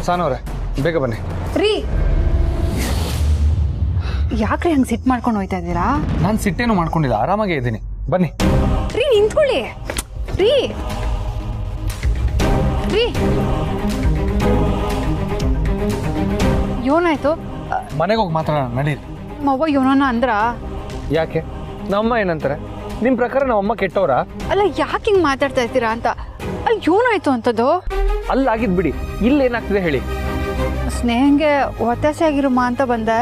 ಸಾನವ್ರೆ ಬೇಗ ಬನ್ನಿ. ರೀ ಯಾಕ್ರಿ ಹಂಗೆ ಸಿಟ್ಟು ಮಾಡ್ಕೊಂಡು ಹೋಯ್ತಾ ಇದ್ದೀರಾ? ನಾನು ಸಿಟ್ಟೇನು ಮಾಡ್ಕೊಂಡಿಲ್ಲ, ಆರಾಮಾಗೇ ಇದ್ದೀನಿ. ಬನ್ನಿ. ರೀ ನಿಂತ್ಕೊಳ್ಳಿ. ರೀ ರೀ ಏನಾಯ್ತು? ಮನೆಗೆ ಹೋಗಿ ಮಾತಾಡೋಣ ನಡೀರಿ. ನಮ್ಮವ್ವ ಏನೋನ ಅಂದ್ರ? ಯಾಕೆ? ನಮ್ಮಮ್ಮ ಏನಂತಾರೆ? ನಿಮ್ಮ ಪ್ರಕಾರ ನಮ್ಮಮ್ಮ ಕೆಟ್ಟವ್ರ? ಅಲ್ಲ ಯಾಕೆ ಹಿಂಗೆ ಮಾತಾಡ್ತಾ ಇರ್ತೀರಾ ಅಂತ. ಅಲ್ಲಿ ಏನಾಯ್ತು ಅಂತದ್ದು? ಅಲ್ಲಾಗಿದ್ ಬಿಡಿ, ಇಲ್ಲಿ ಏನಾಗ್ತಿದೆ ಹೇಳಿ. ಸ್ನೇಹಂಗೆ ಒತ್ತಾಸೆ ಆಗಿರುಮ್ಮ ಅಂತ ಬಂದೆ.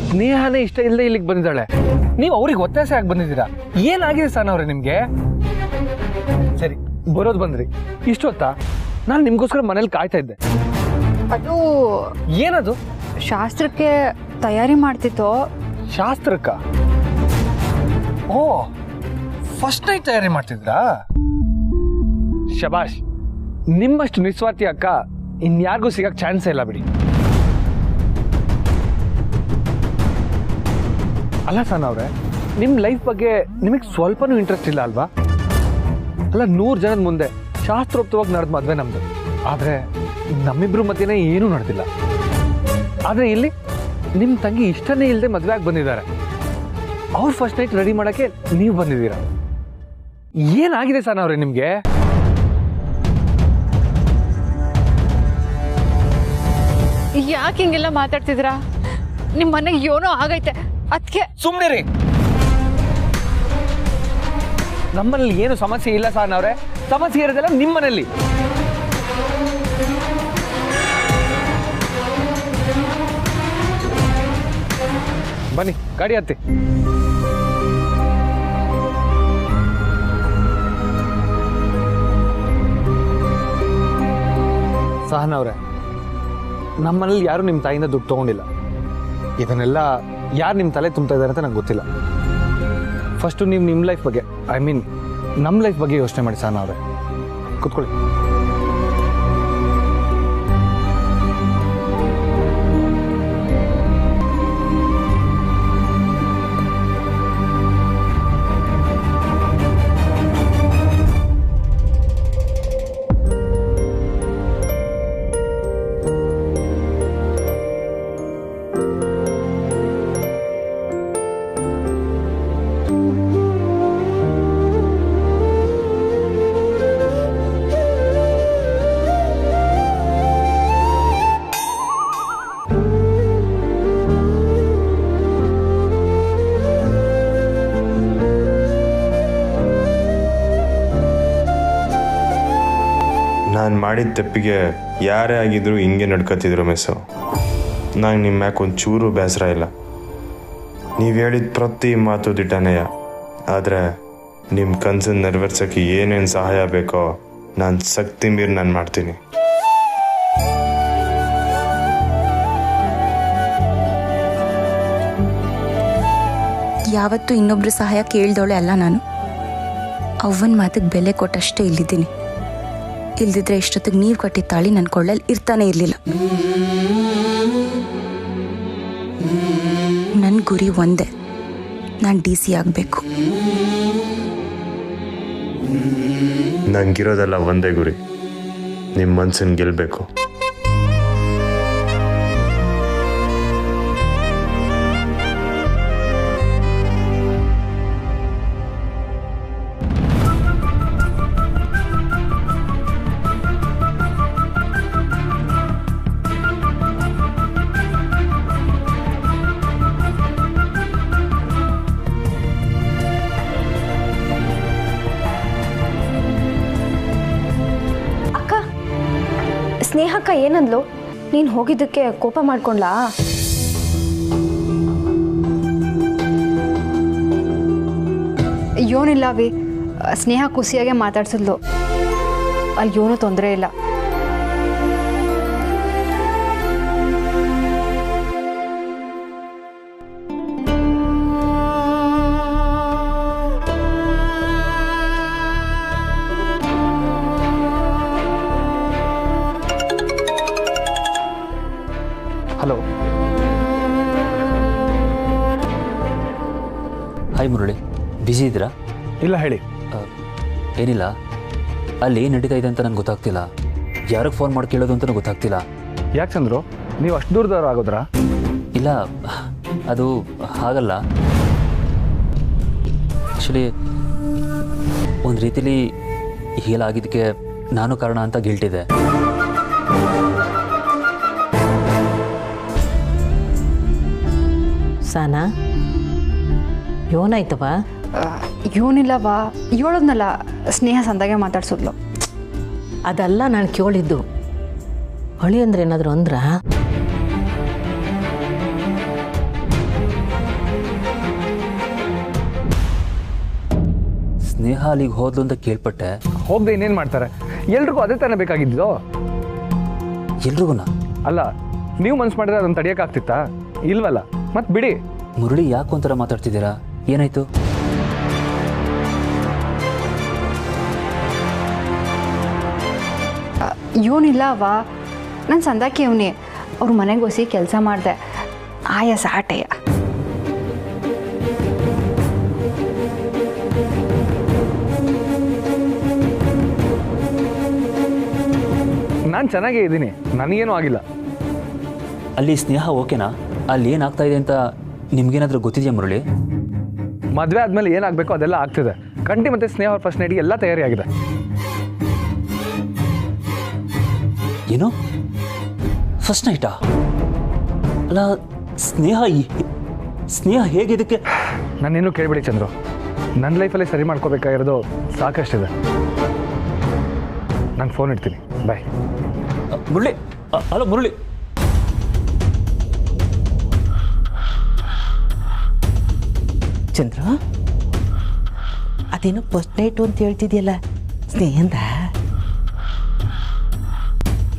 ಸ್ನೇಹನೇ ಇಷ್ಟ ಇಲ್ಲದೆ ಇಲ್ಲಿಗೆ ಬಂದಿದ್ದಾಳೆ, ನೀವು ಅವ್ರಿಗೆ ಒತ್ತಾಸೆ ಆಗಿ ಬಂದಿದ್ದೀರಾ? ಏನಾಗಿದೆ ಸಾನವ್ರೆ ನಿಮ್ಗೆ? ಸರಿ ಬರೋದು ಬಂದ್ರಿ, ಇಷ್ಟೊತ್ತಾ? ನಾನು ನಿಮ್ಗೋಸ್ಕರ ಮನೇಲಿ ಕಾಯ್ತಾ ಇದ್ದೆ. ಅದು ಏನದು? ಶಾಸ್ತ್ರಕ್ಕೆ ತಯಾರಿ ಮಾಡ್ತಿತ್ತು. ಶಾಸ್ತ್ರಕ್ಕ? ಓ, ಫಸ್ಟ್ ನೈಟ್ ತಯಾರಿ ಮಾಡ್ತಿದ್ರಾ? ಶಬಾಷ್, ನಿಮ್ಮಷ್ಟು ನಿಸ್ವಾರ್ಥಿ ಅಕ್ಕ ಇನ್ಯಾರಿಗೂ ಸಿಗಕ್ ಚಾನ್ಸೇ ಇಲ್ಲ ಬಿಡಿ. ಅಲ್ಲ ಸಾನವ್ರೆ, ನಿಮ್ಮ ಲೈಫ್ ಬಗ್ಗೆ ನಿಮಗೆ ಸ್ವಲ್ಪನೂ ಇಂಟ್ರೆಸ್ಟ್ ಇಲ್ಲ ಅಲ್ವಾ? ಅಲ್ಲ 100 ಜನದ ಮುಂದೆ ಶಾಸ್ತ್ರೋಕ್ತವಾಗಿ ನಡೆದ ಮದ್ವೆ ನಮ್ದು, ಆದ್ರೆ ನಮ್ಮಿಬ್ರು ಮಧ್ಯೆನೇ ಏನೂ ನಡೆದಿಲ್ಲ. ಆದ್ರೆ ಇಲ್ಲಿ ನಿಮ್ಮ ತಂಗಿ ಇಷ್ಟನೇ ಇಲ್ಲದೆ ಮದ್ವೆ ಆಗಿ ಬಂದಿದ್ದಾರೆ. ಅವ್ರ ಫಸ್ಟ್ ನೈಟ್ ರೆಡಿ ಮಾಡಕ್ಕೆ ನೀವು ಬಂದಿದ್ದೀರಾ. ಏನಾಗಿದೆ ಸಾನವ್ರೆ ನಿಮ್ಗೆ? ಯಾಕೆ ಹಿಂಗೆಲ್ಲ ಮಾತಾಡ್ತಿದ್ದೀರಾ? ನಿಮ್ಮ ಮನೆಗೆ ಏನೋ ಆಗೈತೆ ಅದಕ್ಕೆ. ಸುಮ್ಮನೆ ರೀ, ನಮ್ಮಲ್ಲಿ ಏನು ಸಮಸ್ಯೆ ಇಲ್ಲ ಸಾನವ್ರೆ, ಸಮಸ್ಯೆ ಇರೋದೆಲ್ಲ ನಿಮ್ಮ ಮನೆಯಲ್ಲಿ. ಬನ್ನಿ ಗಾಡಿ ಹತ್ತಿ. ಸಹನವ್ರೆ, ನಮ್ಮನೇಲಿ ಯಾರು ನಿಮ್ಮ ತಾಯಿಯಿಂದ ದುಡ್ಡು ತಗೊಂಡಿಲ್ಲ. ಇದನ್ನೆಲ್ಲ ಯಾರು ನಿಮ್ಮ ತಲೆ ತುಂಬ್ತಾ ಇದ್ದಾರೆ ಅಂತ ನಂಗೆ ಗೊತ್ತಿಲ್ಲ. ಫಸ್ಟು ನೀವು ನಿಮ್ಮ ಲೈಫ್ ಬಗ್ಗೆ, ಐ ಮೀನ್ ನಮ್ಮ ಲೈಫ್ ಬಗ್ಗೆ ಯೋಚನೆ ಮಾಡಿ ಸಹನವ್ರೆ. ಕೂತ್ಕೊಳ್ಳಿ. ನಾನು ಮಾಡಿದ ತಪ್ಪಿಗೆ ಯಾರೇ ಆಗಿದ್ರು ಹಿಂಗೆ ನಡ್ಕೊತಿದ್ರು ಮೆಸ್ಸು. ನಂಗೆ ನಿಮ್ಮ ಮ್ಯಾಕೆ ಒಂಚೂರು ಬೇಸರ ಇಲ್ಲ. ನೀವು ಹೇಳಿದ ಪ್ರತಿ ಮಾತು ದಿಟ್ಟನೆಯ. ಆದರೆ ನಿಮ್ಮ ಕನಸನ್ನು ನೆರವೇರ್ಸೋಕ್ಕೆ ಏನೇನು ಸಹಾಯ ಬೇಕೋ ನಾನು ಶಕ್ತಿ ಮೀರಿ ನಾನು ಮಾಡ್ತೀನಿ. ಯಾವತ್ತೂ ಇನ್ನೊಬ್ರ ಸಹಾಯ ಕೇಳ್ದವಳೆ ಅಲ್ಲ ನಾನು. ಅವ್ವನ ಮಾತಿಗೆ ಬೆಲೆ ಕೊಟ್ಟಷ್ಟೇ ಇಲ್ಲಿದ್ದೀನಿ. ಇಲ್ದಿದ್ರೆ ಇಷ್ಟೊತ್ತಿಗೆ ನೀವು ಕಟ್ಟಿದ ತಾಳಿ ನನ್ನ ಕೊಳ್ಳಲ್ಲಿ ಇರ್ತಾನೆ ಇರಲಿಲ್ಲ. ನನ್ನ ಗುರಿ ಒಂದೇ, ನಾನು DC ಆಗಬೇಕು. ನಂಗಿರೋದೆಲ್ಲ ಒಂದೇ ಗುರಿ, ನಿಮ್ಮ ಮನ್ಸನ್ನು ಗೆಲ್ಲಬೇಕು. ಸ್ನೇಹಕ್ಕ ಏನಂದ್ಲು? ನೀನು ಹೋಗಿದ್ದಕ್ಕೆ ಕೋಪ ಮಾಡ್ಕೊಂಡ್ಲಾ? ಏನಿಲ್ಲ ವಿ, ಸ್ನೇಹ ಖುಷಿಯಾಗೆ ಮಾತಾಡ್ಸಿದ್ಲು. ಅಲ್ಲಿ ಏನೂ ತೊಂದರೆ ಇಲ್ಲ. ಹಲೋ. ಹಾಯ್ ಮುರಳಿ, ಬ್ಯುಸಿ ಇದ್ದೀರಾ? ಇಲ್ಲ ಹೇಳಿ. ಏನಿಲ್ಲ, ಅಲ್ಲಿ ಏನು ನಡೀತಾ ಇದೆ ಅಂತ ನಂಗೆ ಗೊತ್ತಾಗ್ತಿಲ್ಲ. ಯಾರಿಗೆ ಫೋನ್ ಮಾಡಿ ಕೇಳೋದು ಅಂತಲೂ ಗೊತ್ತಾಗ್ತಿಲ್ಲ. ಯಾಕೆ ಚಂದ್ರು, ನೀವು ಅಷ್ಟು ದೂರದವ್ರು ಆಗೋದ್ರಾ? ಇಲ್ಲ, ಅದು ಹಾಗಲ್ಲ. ಆ್ಯಕ್ಚುಲಿ ಒಂದು ರೀತಿಲಿ ಹೀಲಾಗಿದ್ದಕ್ಕೆ ನಾನು ಕಾರಣ ಅಂತ ಗಿಲ್ಟಿದೆ. ಸಾನಾ, ಏನಾಯ್ತವ? ಇವನಿಲ್ಲವಾ, ಹೇಳೋದ್ನಲ್ಲ, ಸ್ನೇಹ ಸಂದಾಗೆ ಮಾತಾಡ್ಸಿದ್ಲು. ಅದಲ್ಲ ನಾನು ಕೇಳಿದ್ದು. ಹೊಳಿ ಅಂದ್ರೆ ಏನಾದರೂ ಅಂದ್ರ? ಸ್ನೇಹ ಅಲ್ಲಿಗೆ ಹೋದ್ಲು ಅಂತ ಕೇಳ್ಪಟ್ಟೆ. ಹೋಗದೆ ಇನ್ನೇನು ಮಾಡ್ತಾರೆ? ಎಲ್ರಿಗೂ ಅದೇ ತಾನೇ ಬೇಕಾಗಿದ್ದು. ಎಲ್ರಿಗೂನಾ? ಅಲ್ಲ, ನೀವು ಮನ್ಸು ಮಾಡಿದ್ರೆ ಅದನ್ನು ತಡಿಯೋಕ್ಕಾಗ್ತಿತ್ತಾ? ಇಲ್ವಲ್ಲ, ಮತ್ತೆ ಬಿಡಿ. ಮುರಳಿ ಯಾಕೆ ಒಂಥರ ಮಾತಾಡ್ತಿದ್ದೀರಾ? ಏನಾಯ್ತು? ಇವನಿಲ್ಲವಾ, ನಾನು ಸಂದಾಕಿ ಇವನೇ. ಅವ್ರ ಮನೆಗೆ ಹೋಗಿ ಕೆಲಸ ಮಾಡಿದೆ, ಆಯಾಸ ಆಟೆಯ. ನಾನು ಚೆನ್ನಾಗೇ ಇದ್ದೀನಿ, ನನಗೇನೂ ಆಗಿಲ್ಲ. ಅಲ್ಲಿ ಸ್ನೇಹ ಓಕೆನಾ? ಅಲ್ಲಿ ಏನಾಗ್ತಾ ಇದೆ ಅಂತ ನಿಮ್ಗೇನಾದರೂ ಗೊತ್ತಿದೆಯಾ ಮುರಳಿ? ಮದುವೆ ಆದಮೇಲೆ ಏನಾಗಬೇಕೋ ಅದೆಲ್ಲ ಆಗ್ತಿದೆ. ಕಂಟಿ ಮತ್ತು ಸ್ನೇಹ ಅವ್ರ ಫಸ್ಟ್ ನೈಟ್ಗೆ ಎಲ್ಲ ತಯಾರಿ ಆಗಿದೆ. ಏನು ಫಸ್ಟ್ ನೈಟಾ? ಅಲ್ಲ, ಸ್ನೇಹ ಹೇಗಿದ್ದಕ್ಕೆ? ನಾನೇನು ಕೇಳಿಬಿಡಿ ಚಂದ್ರು, ನನ್ನ ಲೈಫಲ್ಲಿ ಸರಿ ಮಾಡ್ಕೋಬೇಕಾಗಿರೋದು ಸಾಕಷ್ಟಿದೆ. ನಾನು ಫೋನ್ ಇಡ್ತೀನಿ, ಬಾಯ್. ಮುರಳಿ, ಹಲೋ ಮುರಳಿ. ಚಂದ್ರ, ಅದೇನೋ ಫಸ್ಟ್ ನೈಟು ಅಂತ ಹೇಳ್ತಿದ್ಯಲ್ಲ, ಸ್ನೇಹಂದ?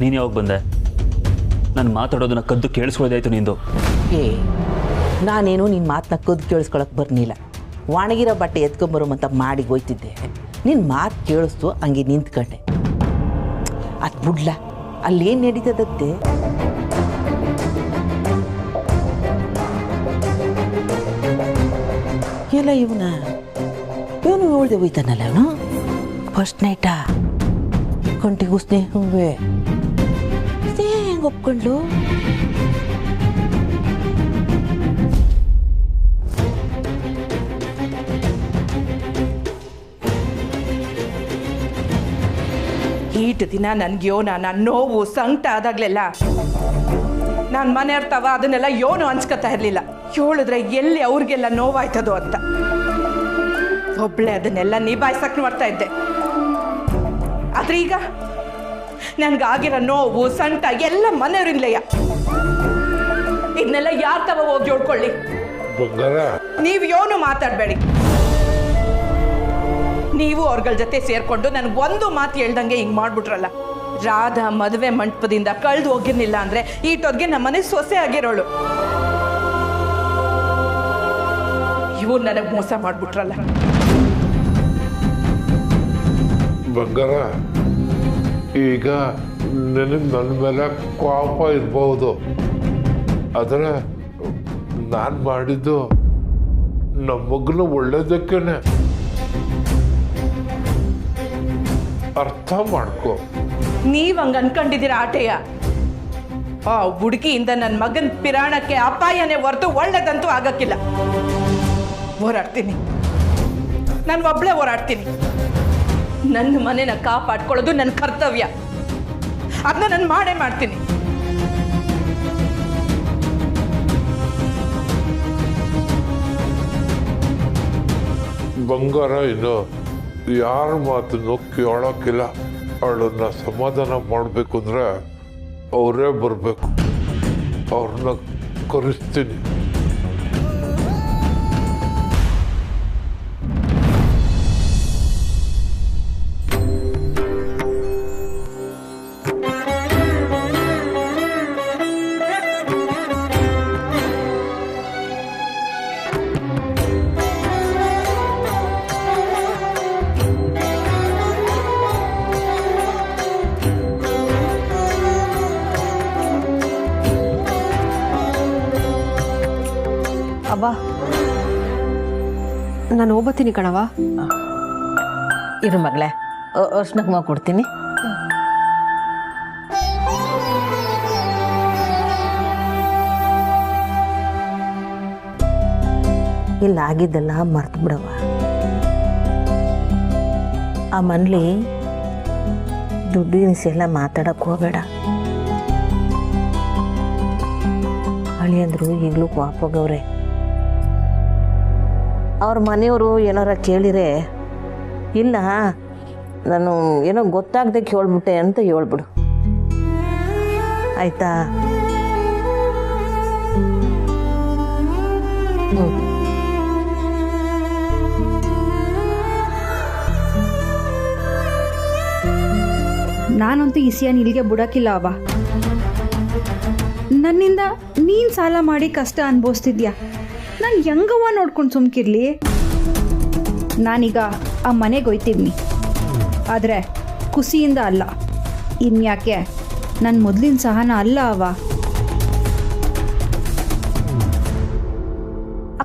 ನೀನು ಯಾವಾಗ ಬಂದೆ? ನಾನು ಮಾತಾಡೋದನ್ನ ಕದ್ದು ಕೇಳಿಸ್ಕೊಳ್ಳೋದಾಯ್ತು ನಿಂದು. ನಾನೇನು ನಿನ್ನ ಮಾತನ್ನ ಕದ್ದು ಕೇಳಿಸ್ಕೊಳಕ್ಕೆ ಬರ್ನಿಲ್ಲ. ಒಣಗಿರೋ ಬಟ್ಟೆ ಎತ್ಕೊಂಬರುವಂತ ಮಾಡಿ ಹೋಯ್ತಿದ್ದೆ. ನಿನ್ನ ಮಾತು ಕೇಳಿಸ್ತು, ಹಂಗೆ ನಿಂತ್ಕೊಂಡೆ. ಅದು ಬಿಡ್ಲ, ಅಲ್ಲೇನು ನಡೀತದತ್ತೆ? ಎಲ್ಲ ಇವನು ಹೇಳ್ದೆ ಹೋಯ್ತಾನಲ್ಲ ಅವನು. ಫಸ್ಟ್ ನೈಟಾ? ಕಂಟಿಗೂ ಸ್ನೇಹವೇ? ಸ್ನೇಹ ಹೆಂಗೆ ಒಪ್ಕೊಂಡ್ಲು? ಈಟು ದಿನ ನನ್ಗೆ ನನ್ನ ನೋವು ಸಂಕಟ ಆದಾಗ್ಲೆಲ್ಲ ನಾನು ಮನೆಯವ್ರ ತವ ಅದನ್ನೆಲ್ಲ ಯೋನು ಅನ್ಸ್ಕೊತಾ ಇರಲಿಲ್ಲ. ಹೇಳಿದ್ರೆ ಎಲ್ಲಿ ಅವ್ರಿಗೆಲ್ಲ ನೋವಾಯ್ತದೋ ಅಂತ ಒಬ್ಳೆ ಅದನ್ನೆಲ್ಲ ನಿಭಾಯಿಸಕ್ ಮಾಡ್ತಾ ಇದ್ದೆ. ಆದ್ರೆ ಈಗ ನನ್ಗಾಗಿರೋ ನೋವು ಸಂಕಟ ಎಲ್ಲ ಮನೆಯವ್ರಿಂದಲೆಯ. ಇದನ್ನೆಲ್ಲ ಯಾರ ತವ ಹೋಗಿ ಹೇಳ್ಕೊಳ್ಳಿ. ನೀವು ಯೋನು ಮಾತಾಡಬೇಡಿ. ನೀವು ಅವ್ರಗಳ ಜೊತೆ ಸೇರ್ಕೊಂಡು ನನಗೆ ಒಂದು ಮಾತು ಹೇಳ್ದಂಗೆ ಹಿಂಗೆ ಮಾಡ್ಬಿಟ್ರಲ್ಲ. ರಾಧಾ ಮದುವೆ ಮಂಟಪದಿಂದ ಕಳೆದು ಹೋಗಿರ್ಲಿಲ್ಲ ಅಂದ್ರೆ ಈಟೊದ್ಗೆ ನಮ್ಮನೆ ಸೊಸೆ ಆಗಿರೋಳು. ಇವ್ರು ನನಗೆ ಮೋಸ ಮಾಡ್ಬಿಟ್ರಲ್ಲ. ಬಂಗಾರ, ಈಗ ನನಗೆ ನನ್ನ ಮೇಲೆ ಕೋಪ ಇರ್ಬೋದು, ಆದರೆ ನಾನು ಮಾಡಿದ್ದು ನಮ್ಮ ಮಗನ ಒಳ್ಳೇದಕ್ಕೇನೆ. ಅರ್ಥ ಮಾಡ್ಕೊ. ನೀವ್ ಹಂಗ ಅನ್ಕೊಂಡಿದ್ದೀರ ಆಟೆಯ? ಆ ಹುಡುಗಿಯಿಂದ ನನ್ನ ಮಗನ ಪಿರಾಣಕ್ಕೆ ಅಪಾಯನೇ ಹೊರತು ಒಳ್ಳೇದಂತೂ ಆಗಕ್ಕಿಲ್ಲ. ಹೋರಾಡ್ತೀನಿ, ನಾನು ಒಬ್ಳೆ ಹೋರಾಡ್ತೀನಿ. ನನ್ನ ಮನೆನ ಕಾಪಾಡ್ಕೊಳ್ಳೋದು ನನ್ನ ಕರ್ತವ್ಯ. ಅದನ್ನ ನಾನು ಮಾಡೇ ಮಾಡ್ತೀನಿ. ಬಂಗಾರ ಇನ್ನು ಯಾರ ಮಾತನ್ನು ಕೇಳೋಕ್ಕಿಲ್ಲ. ಅವಳನ್ನ ಸಮಾಧಾನ ಮಾಡಬೇಕು ಅಂದ್ರೆ ಅವರೇ ಬರಬೇಕು. ಅವ್ರನ್ನ ಕರೆಸ್ತೀನಿ. ಅವ್ವ, ನಾನು ಹೋಗ್ಬತ್ತೀನಿ ಕಣವ. ಇರು ಮಗಳೇ, ಅರ್ಶನಕ್ಕೆ ಕೊಡ್ತೀನಿ. ಆಗಿಲ್ಲ ಆಗಿದ್ದೆಲ್ಲ ಮರ್ತು ಬಿಡವ. ಆ ಮನ್ಲಿ ದುಡ್ಡಿನ ಎಲ್ಲ ಮಾತಾಡಕ್ಕೆ ಹೋಗಬೇಡ. ಅಳಿಯಂದ್ರು ಈಗಲೂ ವಾಪೋಗವ್ರೆ. ಅವ್ರ ಮನೆಯವರು ಏನಾರ ಕೇಳಿರೆ ಇಲ್ಲ ನಾನು ಏನೋ ಗೊತ್ತಾಗದೆ ಕೇಳ್ಬಿಟ್ಟೆ ಅಂತ ಹೇಳ್ಬಿಡು, ಆಯ್ತಾ? ನಾನಂತೂ ಈ ಸಿಯಾನ್ ಇಲ್ಲಿಗೆ ಬಿಡೋಕ್ಕಿಲ್ಲ ಅವ್ವ. ನನ್ನಿಂದ ನೀನು ಸಾಲ ಮಾಡಿ ಕಷ್ಟ ಅನುಭವಿಸ್ತಿದ್ಯಾ, ನಾನು ಹೆಂಗವ್ವ ನೋಡ್ಕೊಂಡು ಸುಮ್ಕಿರ್ಲಿ? ನಾನೀಗ ಆ ಮನೆಗೆ ಹೋಯ್ತಿದ್ನಿ, ಆದರೆ ಖುಷಿಯಿಂದ ಅಲ್ಲ. ಇನ್ಯಾಕೆ ನನ್ನ ಮೊದಲಿನ ಸಹನ ಅಲ್ಲ ಅವ್ವ.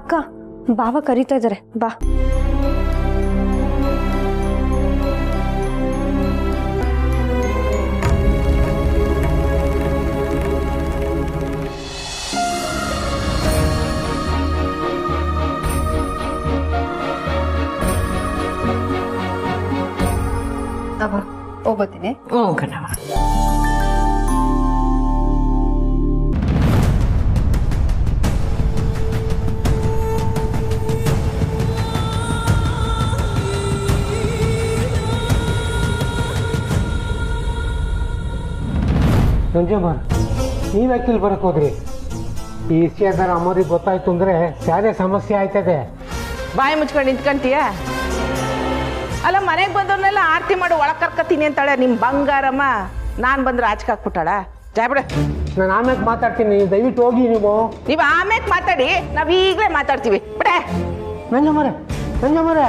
ಅಕ್ಕ, ಬಾವ ಕರೀತಾ ಇದ್ದಾರೆ, ಬಾ. ಹೋಗ್ಬತ್ತೀನಿ. ಕಣವ. ನಂಜಮ್ಮ, ನೀವು ಯಾಕಿಲ್ಲಿ ಬರಕ್ಕೆ ಹೋದ್ರಿ? ಈ ವಿಷಯದ ಅಮ್ಮವ್ರಿಗೆ ಗೊತ್ತಾಯ್ತು ಅಂದರೆ ಸ್ಯಾರೇ ಸಮಸ್ಯೆ ಆಯ್ತದೆ. ಬಾಯಿ ಮುಚ್ಕೊಂಡು ನಿಂತ್ಕೊಂತೀಯ? ಅಲ್ಲ, ಮನೆಗೆ ಬಂದವ್ರನ್ನೆಲ್ಲ ಆರತಿ ಮಾಡಿ ಒಳಗೆ ಕರ್ಕತೀನಿ ಅಂತಾಳೆ ನಿಮ್ಮ ಬಂಗಾರಮ್ಮ. ನಾನು ಬಂದ್ರೆ ಆಚೆ ಹಾಕ್ಬಿಟ್ಟಾಳ? ಜಾಯ್ಬಿಡ. ನಾನು ಆಮೇಲೆ ಮಾತಾಡ್ತೀನಿ, ನೀವು ದಯವಿಟ್ಟು ಹೋಗಿ. ನೀವು ಆಮೇಲೆ ಮಾತಾಡಿ, ನಾವು ಈಗಲೇ ಮಾತಾಡ್ತೀವಿ. ಬಿಡೆ ನಂಜಮ್ಮರೆ, ನಂಜಮ್ಮರೆ.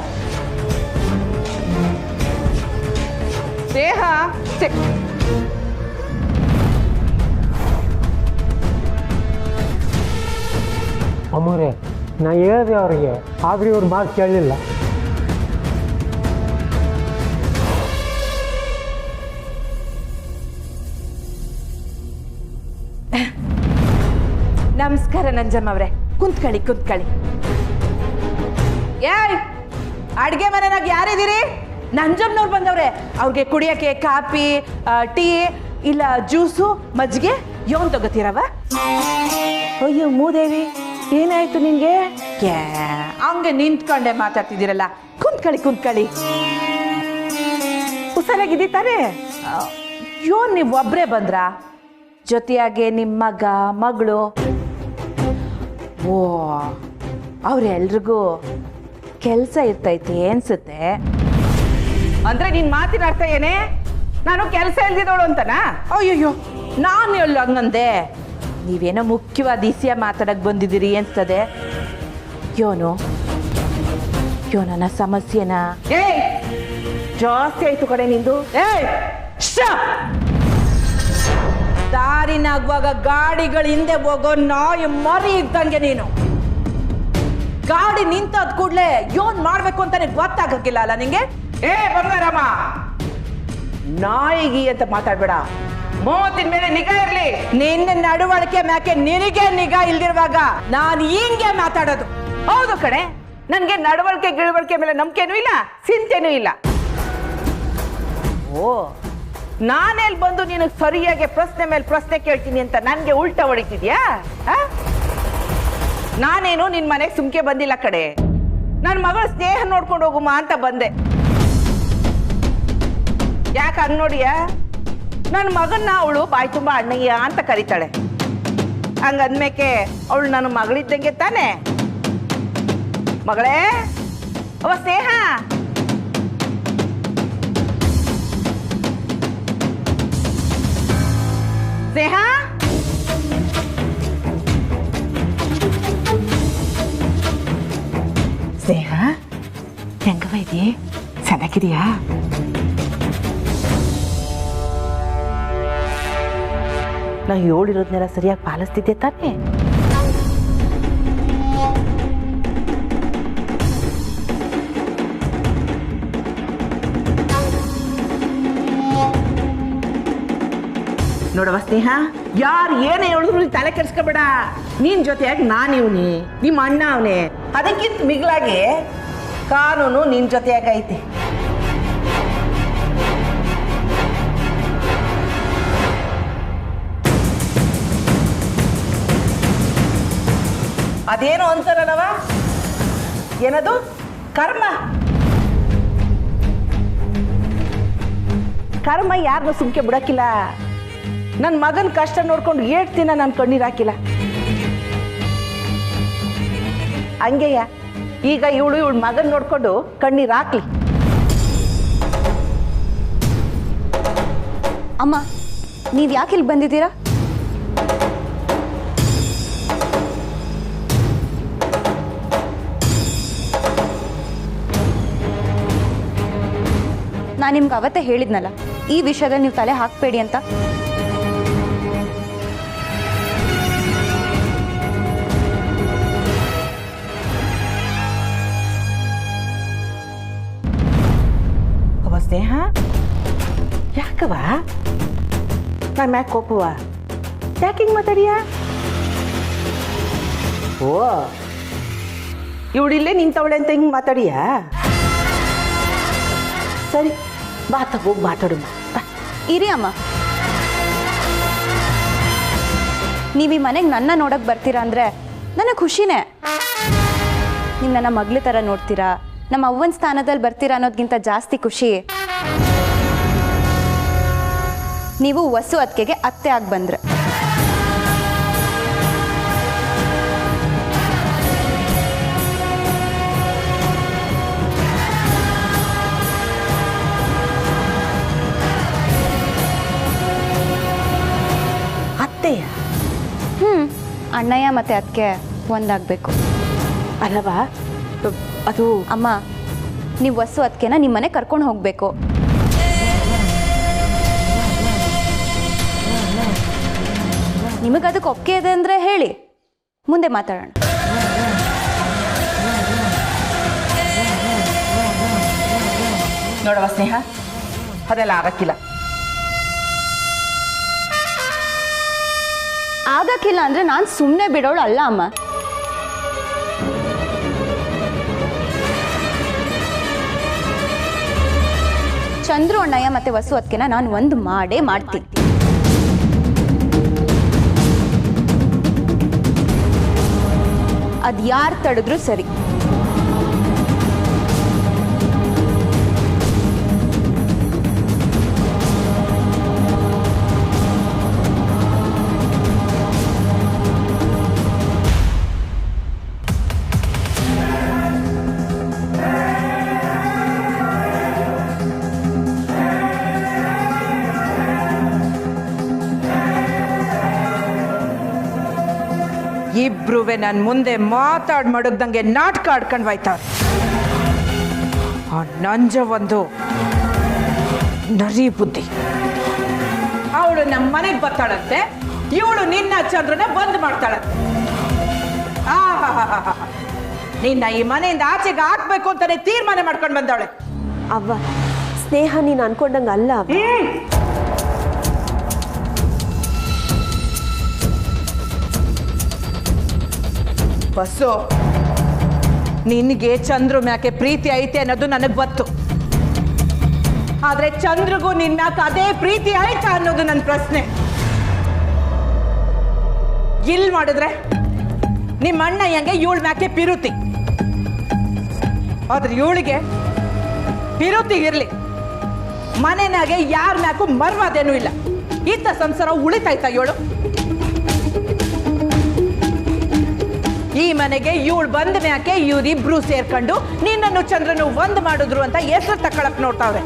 ದೇಹ ಅಮ್ಮವ್ರೆ, ನಾ ಹೇಳಿದೆ ಅವ್ರಿಗೆ, ಆದ್ರೆ ಇವ್ರು ಮಾತು ಕೇಳಲಿಲ್ಲ. ನಮಸ್ಕಾರ ನಂಜಮ್ಮವ್ರೆ, ಕುಂತ್ಕೊಳ್ಳಿ ಕುಂತ್ಕೊಳ್ಳಿ. ಏಯ್, ಅಡ್ಗೆ ಮನೆನಾಗ ಯಾರಿದ್ದೀರಿ? ನಂಜಮ್ಮನವ್ರು ಬಂದವ್ರೆ. ಅವ್ರಿಗೆ ಕುಡಿಯಕ್ಕೆ ಕಾಫಿ, ಟೀ ಇಲ್ಲ ಜ್ಯೂಸು, ಮಜ್ಜಿಗೆ ಯೋನ್ ತಗೋತೀರವ? ಅಯ್ಯೋ ಮೂದೇವಿ, ಏನಾಯ್ತು ನಿನ್ಗೆ? ಹಂಗೆ ನಿಂತ್ಕೊಂಡೆ ಮಾತಾಡ್ತಿದ್ದೀರಲ್ಲ. ಕುಂತ್ಕೊಳ್ಳಿ ಕುಂತ್ಕೊಳ್ಳಿ. ಹುಷಾರಾಗಿದ್ದೀ ತಾನೇ? ಯೋನ್ ನೀವು ಒಬ್ಬರೇ ಬಂದ್ರ? ಜೊತೆಯಾಗೆ ನಿಮ್ಮ ಮಗ ಮಗಳು? ಓ, ಅವ್ರೆಲ್ರಿಗೂ ಕೆಲಸ ಇರ್ತೈತಿ ಅನ್ಸುತ್ತೆ. ಅಂದ್ರೆ ನಿನ್ ಮಾತಿನ ಅರ್ಥ ಏನೇ? ನಾನು ಕೆಲಸ ಇಲ್ದಿದವಳು ಅಂತನಾ? ಅಯ್ಯಯ್ಯೋ, ನಾನು ಎಲ್ಲ ಹಂಗಂದೆ. ನೀವೇನೋ ಮುಖ್ಯವಾದ ವಿಷಯ ಮಾತಾಡಕ್ ಬಂದಿದ್ದೀರಿ ಅನ್ಸ್ತದೆ. ಯೋನನ ಸಮಸ್ಯೆನ? ಏಯ್, ಜಾಸ್ತಿ ಆಯ್ತು ಕಡೆ ನಿಂದು. ಏಯ್, ದಾರಿನಾಗುವಾಗ ಗಾಡಿಗಳ ಹಿಂದೆ ಹೋಗೋ ನಾಯಿ ಮರಿ ಇದ್ದಂಗೆ ನೀನು. ಗಾಡಿ ನಿಂತದ್ ಕೂಡ್ಲೆ ಯೋನ್ ಮಾಡ್ಬೇಕು ಅಂತಾನೆ ಗೊತ್ತಾಗಕ್ಕಿಲ್ಲ ಅಲ್ಲ ನಿಂಗೆ? ಏ ಬಂಗಾರಮ್ಮ, ನಾಯಿಗಿ ಅಂತ ಮಾತಾಡ್ಬೇಡ. ಮೂವತ್ತಿನ ಮೇಲೆ ನಿಗಾ ಇರ್ಲಿ. ನಿನ್ನ ನಡವಳಿಕೆ ಮ್ಯಾಕೆ ನಿನಗೆ ನಿಗಾ ಇಲ್ದಿರುವಾಗ ನಾನು ಹಿಂಗೆ ಮಾತಾಡೋದು. ಹೌದು ಕಡೆ, ನನ್ಗೆ ನಡವಳಿಕೆ ಗಿಡವಳಿಕೆ ಮೇಲೆ ನಂಬಿಕೆನೂ ಇಲ್ಲ, ಚಿಂತೆನೂ ಇಲ್ಲ. ಓ, ನಾನೆಲ್ಲಿ ಬಂದು ನೀನು ಸರಿಯಾಗಿ ಪ್ರಶ್ನೆ ಮೇಲೆ ಪ್ರಶ್ನೆ ಕೇಳ್ತೀನಿ ಅಂತ ನನ್ಗೆ ಉಲ್ಟಾ ಹೊಡಿತಿದ್ಯಾ? ನಾನೇನು ನಿನ್ ಮನೆಗೆ ಸುಮ್ಕೆ ಬಂದಿಲ್ಲ ಕಡೆ. ನನ್ನ ಮಗಳ ಸ್ನೇಹ ನೋಡ್ಕೊಂಡು ಹೋಗುಮ ಅಂತ ಬಂದೆ. ಯಾಕೆ ಹಂಗ್ ನೋಡಿಯ? ನನ್ನ ಮಗನ್ನ ಅವಳು ಬಾಯಿ ತುಂಬಾ ಅಣ್ಣಯ್ಯ ಅಂತ ಕರೀತಾಳೆ. ಹಂಗಂದ್ಮೇಕೆ ಅವಳು ನನ್ನ ಮಗಳಿದ್ದಂಗೆ ತಾನೆ? ಮಗಳೇ, ಅವ ಸ್ನೇಹ, ಸ್ನೇಹ, ಸ್ನೇಹ, ಹೆಂಗವ ಇದೆಯೇ? ಚೆನ್ನಾಗಿದೆಯಾ? ನಾ ಹೇಳಿರೋದ್ನೆಲ್ಲ ಸರಿಯಾಗಿ ಪಾಲಿಸ್ತಿದ್ದೆ ತಾನೇ? ನೋಡವ ಸ್ನೇಹ, ಯಾರು ಏನೇ ಹೇಳಿದ್ರು ನೀನ್ ತಲೆ ಕೆಡ್ಸ್ಕೊಬೇಡ. ನಿನ್ ಜೊತೆಯಾಗಿ ನಾನಿವ್ನಿ, ನಿಮ್ಮ ಅಣ್ಣ ಅವನೇ. ಅದಕ್ಕಿಂತ ಮಿಗಿಲಾಗಿ ಕಾನೂನು ನಿನ್ ಜೊತೆಯಾಗೈತೆ. ಅದೇನು ಅಂತಾರಲ್ಲವ, ಏನದು ಕರ್ಮ. ಕರ್ಮ ಯಾರನ್ನೂ ಸುಮ್ಕೆ ಬಿಡಕ್ಕಿಲ್ಲ. ನನ್ನ ಮಗನ ಕಷ್ಟ ನೋಡ್ಕೊಂಡು 8 ದಿನ ನಾನು ಕಣ್ಣೀರು ಹಾಕಿಲ್ಲ. ಹಂಗೆಯ ಈಗ ಇವಳ ಮಗನ ನೋಡ್ಕೊಂಡು ಕಣ್ಣೀರು ಹಾಕ್ಲಿ. ಅಮ್ಮ, ನೀವು ಯಾಕೆ ಇಲ್ಲಿ ಬಂದಿದ್ದೀರಾ? ನಾನು ನಿಮ್ಗೆ ಅವತ್ತೇ ಹೇಳಿದ್ನಲ್ಲ, ಈ ವಿಷಯದಲ್ಲಿ ನೀವು ತಲೆ ಹಾಕಬೇಡಿ ಅಂತ. ಅವ ಸ್ನೇಹ, ಯಾಕವ ನನ್ನ ಮ್ಯಾಗ ಕೋಪವ? ಯಾಕೆ ಹಿಂಗೆ ಮಾತಾಡಿಯ? ಓ, ಇವಳಿಲ್ಲೇ ನಿಂತವಳೆ ಅಂತ ಹಿಂಗೆ ಮಾತಾಡಿಯ? ಸರಿ, ಬಾ ತಗೋಗಿ ಮಾತಾಡೋಣ. ಇರಿ ಅಮ್ಮ, ನೀವು ಈ ಮನೆಗೆ ನನ್ನ ನೋಡಕ್ ಬರ್ತೀರಾ ಅಂದ್ರೆ ನನಗೆ ಖುಷಿನೇ. ನೀವು ನನ್ನ ಮಗಳ ಥರ ನೋಡ್ತೀರಾ, ನಮ್ಮ ಅವ್ವನ ಸ್ಥಾನದಲ್ಲಿ ಬರ್ತೀರಾ ಅನ್ನೋದ್ಗಿಂತ ಜಾಸ್ತಿ ಖುಷಿ ನೀವು ವಸು ಅತ್ತಿಗೆಗೆ ಅತ್ತೆ ಆಗಿ ಬಂದ್ರೆ. ಅತ್ತೆಯ? ಅಣ್ಣಯ್ಯ ಮತ್ತೆ ಅದಕ್ಕೆ ಒಂದಾಗಬೇಕು ಅಲ್ಲವಾ? ಅದು ಅಮ್ಮ, ನೀವು ವಸು ಅದಕ್ಕೆನ ನಿಮ್ಮ ಮನೆ ಕರ್ಕೊಂಡು ಹೋಗಬೇಕು. ನಿಮಗದಕ್ಕೆ ಒಪ್ಪಿಗೆ ಇದೆ ಅಂದರೆ ಹೇಳಿ, ಮುಂದೆ ಮಾತಾಡೋಣ. ನೋಡವ ಸ್ನೇಹ, ಅದೆಲ್ಲ ಆಗಕ್ಕಿಲ್ಲ. ಆಗಕ್ಕಿಲ್ಲ ಅಂದರೆ ನಾನು ಸುಮ್ಮನೆ ಬಿಡೋಳು ಅಲ್ಲ ಅಮ್ಮ. ಚಂದ್ರು ಅಣ್ಣಯ್ಯ ಮತ್ತೆ ವಸು ಅದಕ್ಕೆನ ನಾನು ಒಂದು ಮಾಡೇ ಮಾಡ್ತೀನಿ. ಅದು ಯಾರು ತಡೆದ್ರೂ ಸರಿ. ಇಬ್ರುವೆ ನನ್ನ ಮುಂದೆ ಮಾತಾಡ್ ಮಡಗ್ದಂಗೆ ನಾಟಕ ಆಡ್ಕೊಂಡು ಹೋಯ್ತಾವ್ರೆ. ಆ ನಂಜ ಒಂದು ನರಿ ಬುದ್ಧಿ. ಅವಳು ನಮ್ಮ ಮನೆಗೆ ಬರ್ತಾಳಂತೆ, ಇವಳು ನಿನ್ನ ಚಂದ್ರನ ಬಂದ್ ಮಾಡ್ತಾಳಂತೆ. ನಿನ್ನ ಈ ಮನೆಯಿಂದ ಆಚೆಗೆ ಹಾಕ್ಬೇಕು ಅಂತಾನೆ ತೀರ್ಮಾನ ಮಾಡ್ಕೊಂಡು ಬಂದವಳೆ. ಅವ್ವ, ಸ್ನೇಹ ನೀನು ಅನ್ಕೊಂಡಂಗ ಅಲ್ಲ ಅವ್ವ. ಬಸ್ಸು, ನಿನಗೆ ಚಂದ್ರು ಮ್ಯಾಕೆ ಪ್ರೀತಿ ಐತೆ ಅನ್ನೋದು ನನಗೆ ಗೊತ್ತು. ಆದ್ರೆ ಚಂದ್ರಿಗೂ ನಿನ್ ಮ್ಯಾಕೆ ಅದೇ ಪ್ರೀತಿ ಆಯ್ತಾ ಅನ್ನೋದು ನನ್ನ ಪ್ರಶ್ನೆ. ಇಲ್ ಮಾಡಿದ್ರೆ ನಿಮ್ಮ ಅಣ್ಣ ಹೆಂಗೆ ಇವಳ ಮ್ಯಾಕೆ ಪಿರುತಿ, ಆದ್ರೆ ಇವಳಿಗೆ ಪಿರುತಿ ಇರ್ಲಿ, ಮನೆನಾಗೆ ಯಾರ ಮ್ಯಾಕು ಮರ್ವಾದೇನೂ ಇಲ್ಲ. ಇಂಥ ಸಂಸಾರ ಉಳಿತಾಯ್ತಾ ಇವಳು? ಈ ಮನೆಗೆ ಇವಳು ಬಂದ ಮ್ಯಾಕೆ ಇವರಿಬ್ರು ಸೇರ್ಕೊಂಡು ನಿನ್ನನ್ನು ಚಂದ್ರನು ಒಂದ್ ಮಾಡಿದ್ರು ಅಂತ ಹೆಸರು ತಕೊಳಕ್ ನೋಡ್ತಾವ್ರೆ.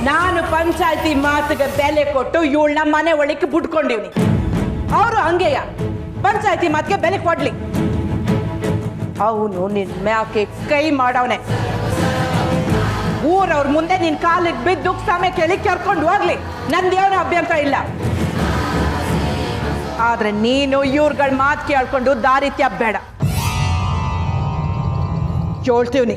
ನಾನು ಪಂಚಾಯತಿ ಮಾತಿಗೆ ಬೆಲೆ ಕೊಟ್ಟು ಇವಳನ್ನ ಮನೆ ಒಳಕ್ಕೆ ಬಿಟ್ಕೊಂಡಿವ್ನಿ. ಅವರು ಹಂಗೆಯ ಪಂಚಾಯತಿ ಮಾತಿಗೆ ಬೆಲೆ ಕೊಡ್ಲಿ. ಅವನು ನಿನ್ ಮ್ಯಾಕೆ ಕೈ ಮಾಡವನೆ. ಊರವ್ರ ಮುಂದೆ ನಿನ್ ಕಾಲಿಗೆ ಬಿದ್ದು ಸಮಯ ಕೇಳಿ ಕರ್ಕೊಂಡು ಹೋಗ್ಲಿ, ನಂದೇನೋ ಅಭ್ಯಂತರ ಇಲ್ಲ. ಆದ್ರೆ ನೀನು ಇವ್ರಗಳ ಮಾತು ಕೇಳ್ಕೊಂಡು ದಾರಿ ತ್ಯಾಬೇಡ. ಹೇಳ್ತೀವ್ನಿ,